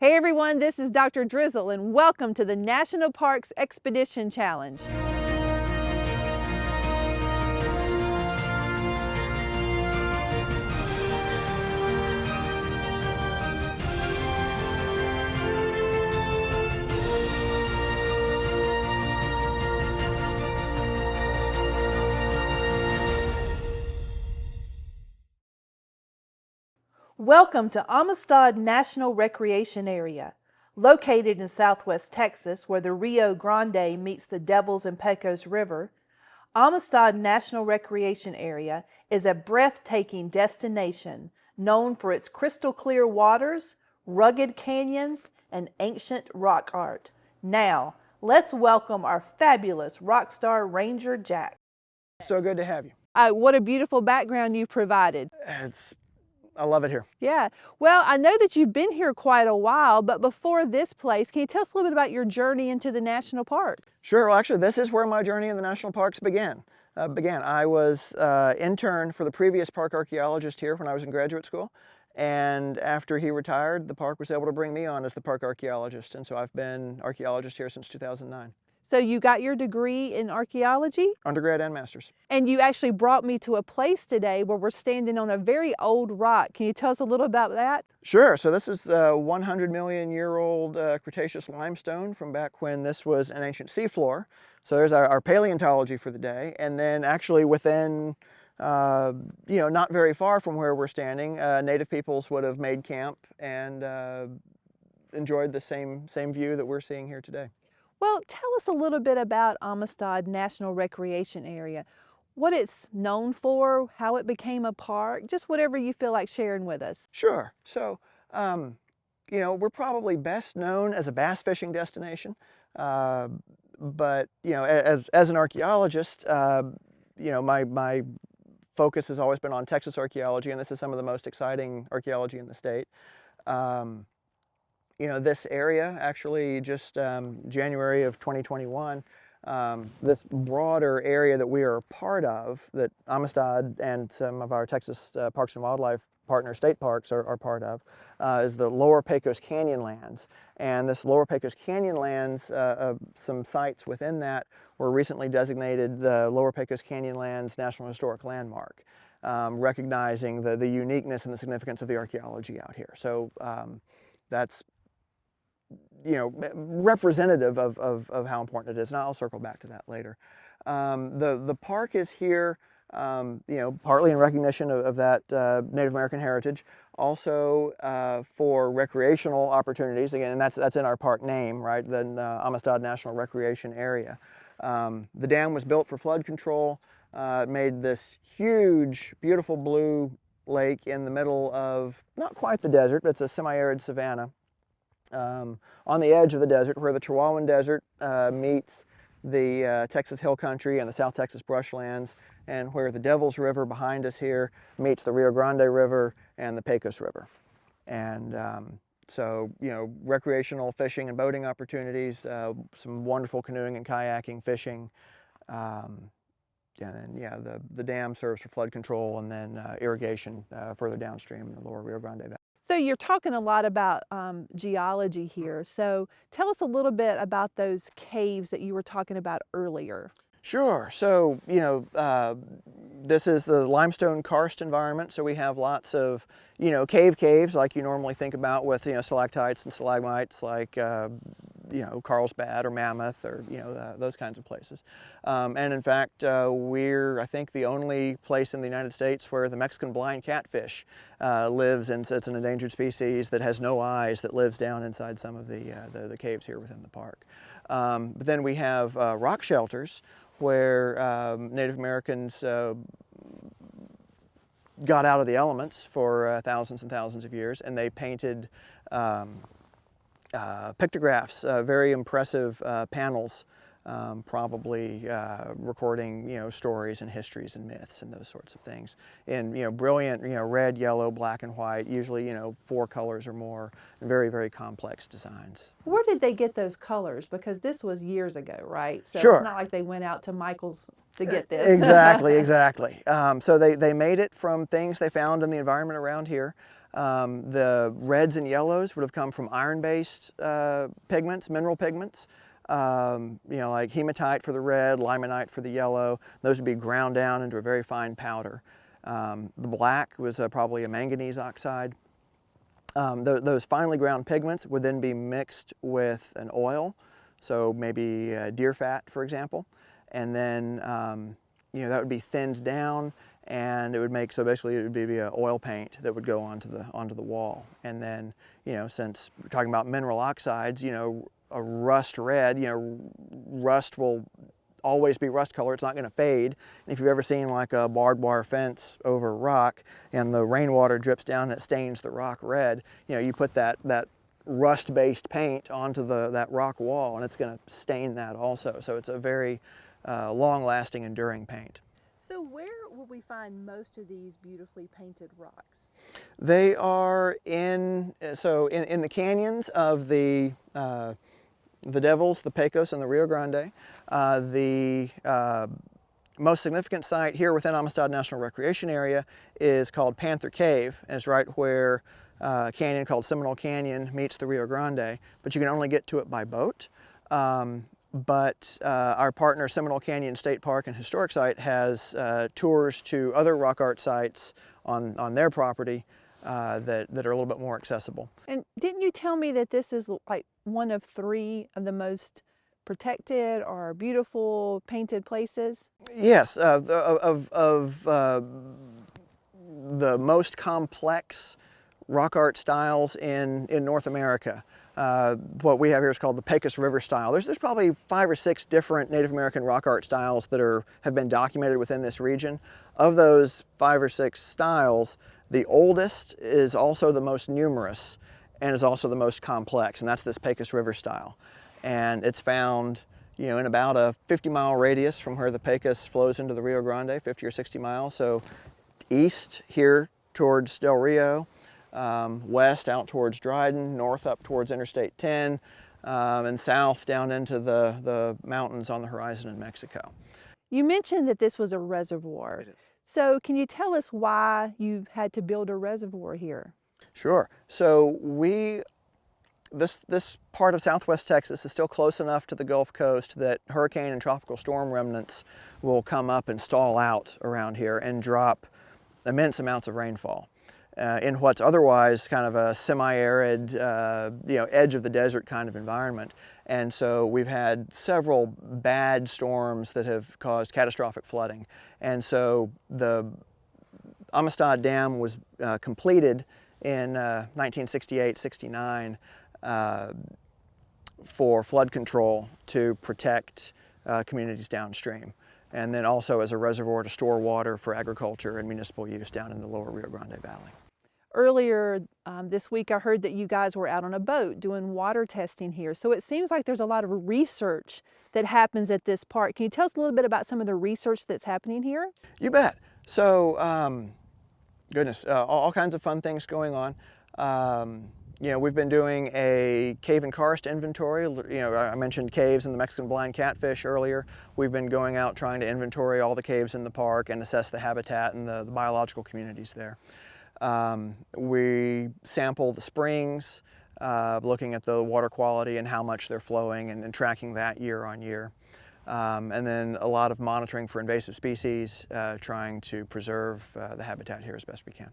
Hey everyone, this is Dr. Drizzle and welcome to the National Parks Expedition Challenge. Welcome to Amistad National Recreation Area. Located in southwest Texas, where the Rio Grande meets the Devils and Pecos River, Amistad National Recreation Area is a breathtaking destination known for its crystal clear waters, rugged canyons, and ancient rock art. Now, let's welcome our fabulous rock star ranger, Jack. So good to have you. What a beautiful background you provided. I love it here. Yeah. Well, I know that you've been here quite a while, but before this place, can you tell us a little bit about your journey into the national parks? Sure. Well, actually, this is where my journey in the national parks began. I was intern for the previous park archaeologist here when I was in graduate school. And after he retired, the park was able to bring me on as the park archaeologist. And so I've been archaeologist here since 2009. So you got your degree in archaeology? Undergrad and master's. And you actually brought me to a place today where we're standing on a very old rock. Can you tell us a little about that? Sure. So this is a 100 million year old Cretaceous limestone from back when this was an ancient seafloor. So there's our paleontology for the day. And then actually within, not very far from where we're standing, native peoples would have made camp and enjoyed the same view that we're seeing here today. Well, tell us a little bit about Amistad National Recreation Area, what it's known for, how it became a park, just whatever you feel like sharing with us. Sure. So, we're probably best known as a bass fishing destination. But, as an archaeologist, my focus has always been on Texas archaeology, and this is some of the most exciting archaeology in the state. This area actually just January of 2021, this broader area that we are a part of, that Amistad and some of our Texas Parks and Wildlife partner state parks are part of, is the Lower Pecos Canyon lands. And this Lower Pecos Canyon lands, some sites within that were recently designated the Lower Pecos Canyon Lands National Historic Landmark, recognizing the uniqueness and the significance of the archaeology out here. So that's representative of how important it is, and I'll circle back to that later. The park is here, partly in recognition of that Native American heritage, also for recreational opportunities. Again, and that's in our park name, right? The Amistad National Recreation Area. The dam was built for flood control. It made this huge, beautiful blue lake in the middle of not quite the desert, but it's a semi-arid savanna. On the edge of the desert, where the Chihuahuan Desert meets the Texas Hill Country and the South Texas brushlands, and where the Devils River behind us here meets the Rio Grande River and the Pecos River. And so, recreational fishing and boating opportunities, some wonderful canoeing and kayaking, fishing. And then, the dam serves for flood control, and then irrigation further downstream in the lower Rio Grande Valley. So you're talking a lot about geology here. So tell us a little bit about those caves that you were talking about earlier. Sure. So, this is the limestone karst environment. So we have lots of, caves like you normally think about with, stalactites and stalagmites like, Carlsbad or Mammoth or, those kinds of places. And in fact, we're, I think, the only place in the United States where the Mexican blind catfish lives, and it's an endangered species that has no eyes, that lives down inside some of the caves here within the park. But then we have rock shelters where Native Americans got out of the elements for thousands and thousands of years, and they painted pictographs, very impressive panels, probably recording stories and histories and myths and those sorts of things in brilliant red, yellow, black, and white, usually 4 colors or more, and very, very complex designs. Where did they get those colors? Because this was years ago, right? So Sure. It's not like they went out to Michael's to get this. Exactly. So they made it from things they found in the environment around here. The reds and yellows would have come from iron-based pigments, mineral pigments. Like hematite for the red, limonite for the yellow. Those would be ground down into a very fine powder. The black was probably a manganese oxide. Those finely ground pigments would then be mixed with an oil, so maybe deer fat, for example, and then that would be thinned down, and it would make, so basically it would be an oil paint that would go onto the wall. And then since we're talking about mineral oxides, a rust red, rust will always be rust color. It's not going to fade. And if you've ever seen like a barbed wire fence over rock and the rainwater drips down and it stains the rock red, you put that rust-based paint onto that rock wall and it's going to stain that also. So it's a very long-lasting, enduring paint. So where will we find most of these beautifully painted rocks? They are in the canyons of the Devils, the Pecos, and the Rio Grande. The most significant site here within Amistad National Recreation Area is called Panther Cave, and it's right where a canyon called Seminole Canyon meets the Rio Grande, but you can only get to it by boat. But our partner Seminole Canyon State Park and Historic Site has tours to other rock art sites on their property that are a little bit more accessible. And didn't you tell me that this is like one of 3 of the most protected or beautiful painted places? Yes, of the most complex rock art styles in North America. What we have here is called the Pecos River style. There's probably 5 or 6 different Native American rock art styles that have been documented within this region. Of those 5 or 6 styles, the oldest is also the most numerous and is also the most complex, and that's this Pecos River style. And it's found in about a 50-mile radius from where the Pecos flows into the Rio Grande, 50 or 60 miles. So east here towards Del Rio, west out towards Dryden, north up towards Interstate 10, and south down into the mountains on the horizon in Mexico. You mentioned that this was a reservoir. It is. So can you tell us why you had to build a reservoir here? Sure. So this part of Southwest Texas is still close enough to the Gulf Coast that hurricane and tropical storm remnants will come up and stall out around here and drop immense amounts of rainfall in what's otherwise kind of a semi-arid, edge of the desert kind of environment. And so we've had several bad storms that have caused catastrophic flooding. And so the Amistad Dam was completed in 1968-69 for flood control to protect communities downstream, and then also as a reservoir to store water for agriculture and municipal use down in the lower Rio Grande Valley. Earlier this week, I heard that you guys were out on a boat doing water testing here. So it seems like there's a lot of research that happens at this park. Can you tell us a little bit about some of the research that's happening here? You bet. So, all kinds of fun things going on. We've been doing a cave and karst inventory. I mentioned caves and the Mexican blind catfish earlier. We've been going out trying to inventory all the caves in the park and assess the habitat and the biological communities there. We sample the springs, looking at the water quality and how much they're flowing and tracking that year on year. And then a lot of monitoring for invasive species, trying to preserve the habitat here as best we can.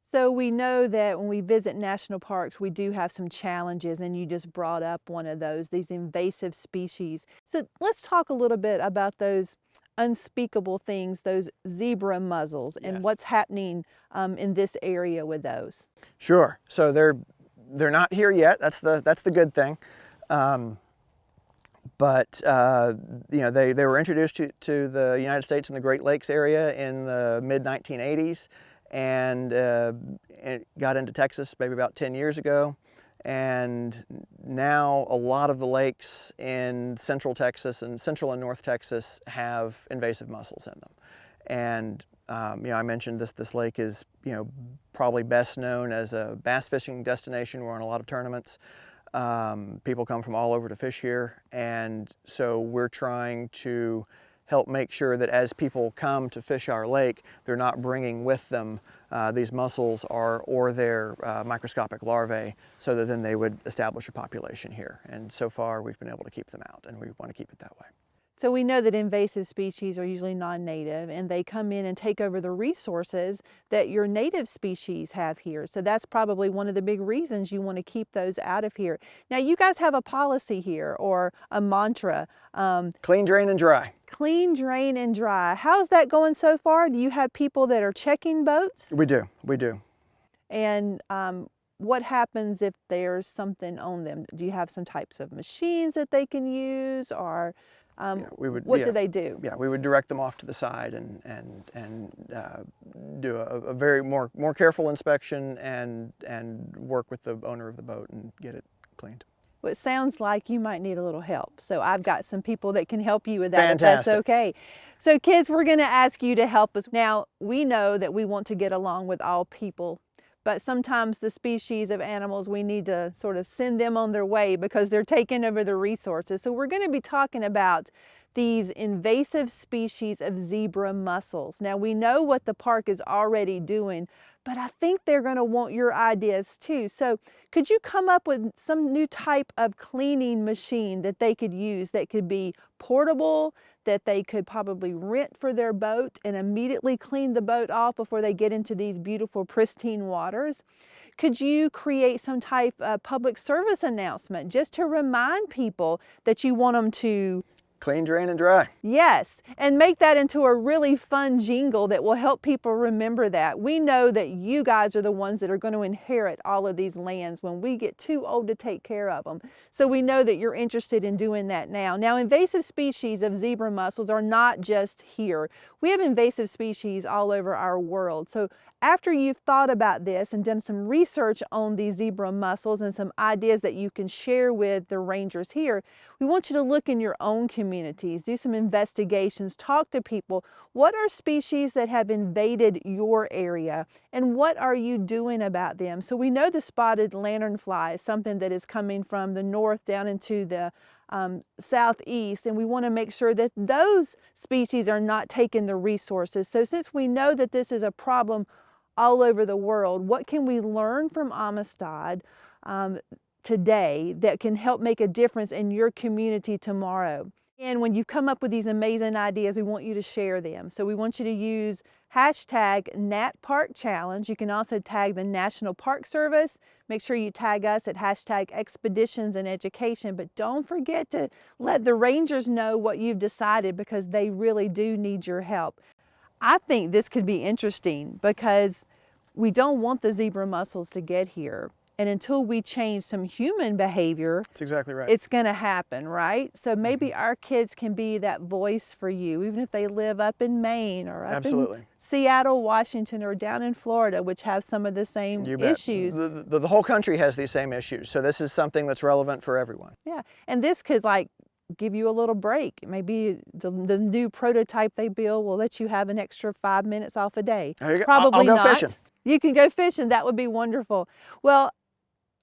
So we know that when we visit national parks, we do have some challenges, and you just brought up one of those, these invasive species. So let's talk a little bit about those unspeakable things, those zebra mussels, and Yes. what's happening in this area with those. Sure. So they're not here yet. That's the good thing. But they were introduced to the United States and the Great Lakes area in the mid-1980s, and got into Texas maybe about 10 years ago. And now a lot of the lakes in central Texas and central and north Texas have invasive mussels in them. And I mentioned this lake is probably best known as a bass fishing destination. We're on a lot of tournaments. People come from all over to fish here, and so we're trying to help make sure that as people come to fish our lake, they're not bringing with them these mussels or their microscopic larvae, so that then they would establish a population here. And so far we've been able to keep them out, and we want to keep it that way. So we know that invasive species are usually non-native, and they come in and take over the resources that your native species have here. So that's probably one of the big reasons you want to keep those out of here. Now, you guys have a policy here, or a mantra. Clean, drain, and dry. Clean, drain, and dry. How's that going so far? Do you have people that are checking boats? We do. And what happens if there's something on them? Do you have some types of machines that they can use, or what do they do? Yeah, we would direct them off to the side and do a very more careful inspection and work with the owner of the boat and get it cleaned. Well, it sounds like you might need a little help. So I've got some people that can help you with that. Fantastic. If that's okay. So kids, we're going to ask you to help us. Now, we know that we want to get along with all people, but sometimes the species of animals, we need to sort of send them on their way because they're taking over the resources. So we're going to be talking about these invasive species of zebra mussels. Now, we know what the park is already doing, but I think they're going to want your ideas too. So could you come up with some new type of cleaning machine that they could use, that could be portable, that they could probably rent for their boat and immediately clean the boat off before they get into these beautiful pristine waters? Could you create some type of public service announcement just to remind people that you want them to Clean, drain, and dry. Yes, and make that into a really fun jingle that will help people remember that. We know that you guys are the ones that are going to inherit all of these lands when we get too old to take care of them. So we know that you're interested in doing that now. Now, invasive species of zebra mussels are not just here. We have invasive species all over our world. So after you've thought about this and done some research on these zebra mussels and some ideas that you can share with the rangers here, we want you to look in your own communities, do some investigations, talk to people. What are species that have invaded your area, and what are you doing about them? So we know the spotted lanternfly is something that is coming from the north down into the southeast, and we want to make sure that those species are not taking the resources. So since we know that this is a problem all over the world, what can we learn from Amistad today that can help make a difference in your community tomorrow? And when you come up with these amazing ideas, we want you to share them. So we want you to use hashtag #NatParkChallenge. You can also tag the National Park Service. Make sure you tag us at hashtag Expeditions and Education, but don't forget to let the rangers know what you've decided, because they really do need your help. I think this could be interesting because we don't want the zebra mussels to get here. And until we change some human behavior, That's exactly right. It's going to happen, right? So maybe our kids can be that voice for you, even if they live up in Maine or up in Seattle, Washington, or down in Florida, which have some of the same issues. The whole country has these same issues. So this is something that's relevant for everyone. Yeah, and this could give you a little break. Maybe the new prototype they build will let you have an extra 5 minutes off a day. Probably I'll go not. fishing. You can go fishing. That would be wonderful. Well,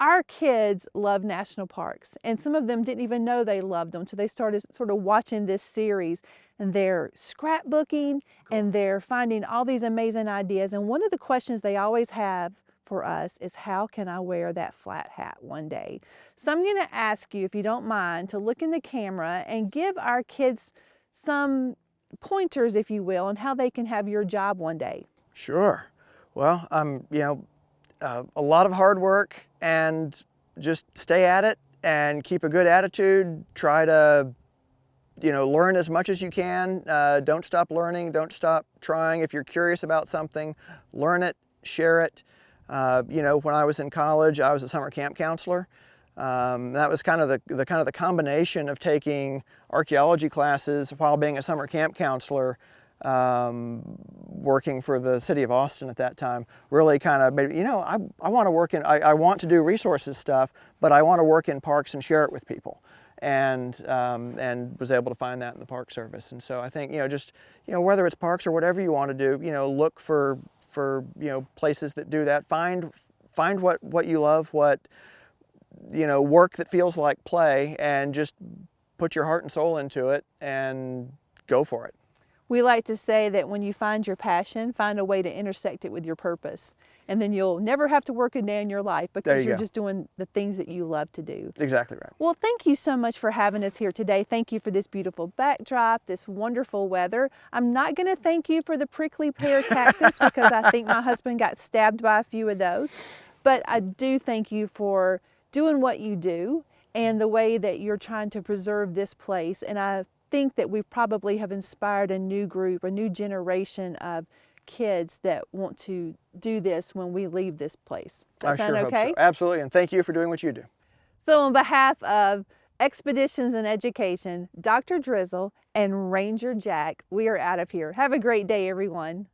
our kids love national parks, and some of them didn't even know they loved them. So they started sort of watching this series, and they're scrapbooking and they're finding all these amazing ideas. And one of the questions they always have for us is, how can I wear that flat hat one day? So I'm going to ask you, if you don't mind, to look in the camera and give our kids some pointers, if you will, on how they can have your job one day. Sure. Well, a lot of hard work, and just stay at it and keep a good attitude. Try to, learn as much as you can. Don't stop learning. Don't stop trying. If you're curious about something, learn it, share it. When I was in college, I was a summer camp counselor. That was kind of the combination of taking archaeology classes while being a summer camp counselor, working for the city of Austin at that time, really kind of made, I want to work in, I want to do resources stuff, but I want to work in parks and share it with people. And was able to find that in the Park Service. And so I think, whether it's parks or whatever you want to do, look for places that do that. Find what you love, what, work that feels like play, and just put your heart and soul into it, and go for it. We like to say that when you find your passion, find a way to intersect it with your purpose. And then you'll never have to work a day in your life because you're just doing the things that you love to do. Exactly right. Well, thank you so much for having us here today. Thank you for this beautiful backdrop, this wonderful weather. I'm not going to thank you for the prickly pear cactus because I think my husband got stabbed by a few of those. But I do thank you for doing what you do and the way that you're trying to preserve this place. And I think that we probably have inspired a new group, a new generation of kids that want to do this when we leave this place. Does that sound okay? Hope so. Absolutely, and thank you for doing what you do. So on behalf of Expeditions and Education, Dr. Drizzle and Ranger Jack, we are out of here. Have a great day, everyone.